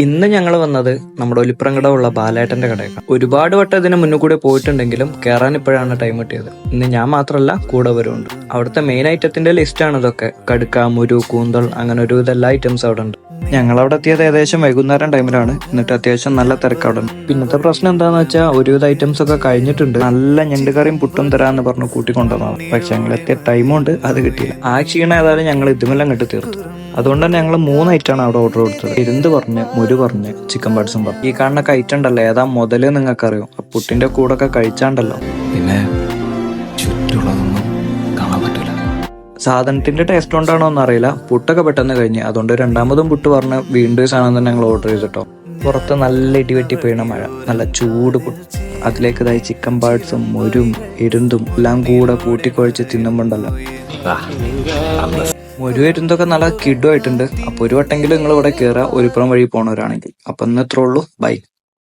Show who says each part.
Speaker 1: ഇന്ന് ഞങ്ങൾ വന്നത് നമ്മുടെ ഒലിപ്രങ്കടമുള്ള ബാലേട്ടന്റെ കടയേക്കാണ്. ഒരുപാട് വട്ടം ഇതിന് മുന്നിൽ കൂടെ പോയിട്ടുണ്ടെങ്കിലും കയറാൻ ഇപ്പോഴാണ് ടൈം കിട്ടിയത്. ഇന്ന് ഞാൻ മാത്രമല്ല കൂടെ വരുന്നുണ്ട്. അവിടുത്തെ മെയിൻ ഐറ്റത്തിന്റെ ലിസ്റ്റാണ് ഇതൊക്കെ. കടുക്ക, മുരു, കൂന്തൾ, അങ്ങനെ ഒരു ഇതെല്ലാ ഐറ്റംസ് അവിടെ ഉണ്ട്. ഞങ്ങളവിടെ എത്തിയത് ഏകദേശം വൈകുന്നേരം ടൈമിലാണ്. എന്നിട്ട് അത്യാവശ്യം നല്ല തിരക്ക് അവിടെ ഉണ്ട്. പിന്നത്തെ പ്രശ്നം എന്താന്ന് വെച്ചാൽ ഒരുവിധ ഐറ്റംസ് ഒക്കെ കഴിഞ്ഞിട്ടുണ്ട്. നല്ല ഞണ്ടുകറിയും പുട്ടും തരാന്ന് പറഞ്ഞു കൂട്ടിക്കൊണ്ടുവന്നതാണ്. പക്ഷെ ഞങ്ങൾ എത്തിയ ടൈമുണ്ട് അത് കിട്ടിയില്ല. ആ ക്ഷീണം ഏതായാലും ഞങ്ങൾ ഇതുമെല്ലാം കെട്ടി തീർത്തു. അതുകൊണ്ട് തന്നെ ഞങ്ങൾ 3 ഐറ്റമാണ് അവിടെ ഓർഡർ കൊടുത്തത്. ഇരുന്ന് പറഞ്ഞ്, മുരു പറഞ്ഞ്, ചിക്കൻ പാർട്സും പറഞ്ഞു. ഈ കാണുന്ന ഐറ്റം ഉണ്ടല്ലോ, ഏതാ മുതല് നിങ്ങൾക്കറിയോ? പുട്ടിന്റെ കൂടെ ഒക്കെ കഴിച്ചാണ്ടല്ലോ,
Speaker 2: പിന്നെ ചുറ്റുള്ളതൊന്നും കാണാൻ പറ്റൂല.
Speaker 1: സാധനത്തിന്റെ ടേസ്റ്റ് കൊണ്ടാണോ എന്ന് അറിയില്ല, പുട്ടൊക്കെ പെട്ടെന്ന് കഴിഞ്ഞ്. അതുകൊണ്ട് രണ്ടാമതും പുട്ട് പറഞ്ഞ് വീണ്ടും സാധനം തന്നെ ഞങ്ങൾ ഓർഡർ ചെയ്തിട്ടോ. പുറത്ത് നല്ല ഇടിവെട്ടി പെയ്യണ മഴ, നല്ല ചൂട് പുട്ട്, അതിലേക്ക് ഇതായി ചിക്കൻ പാർട്സും മുരും ഇരുന്തും എല്ലാം കൂടെ കൂട്ടിക്കുഴച്ച് തിന്നുമ്പോണ്ടല്ലോ. ഒരു ഇരുന്തൊക്കെ നല്ല കിഡുമായിട്ടുണ്ട്. അപ്പൊ ഒരു വട്ടെങ്കിലും നിങ്ങൾ ഇവിടെ കയറുക, ഒരുപ്പുറം വഴി പോണവരാണെങ്കിൽ. അപ്പൊ ഇന്ന് ഇത്രേ ഉള്ളൂ. ബൈ.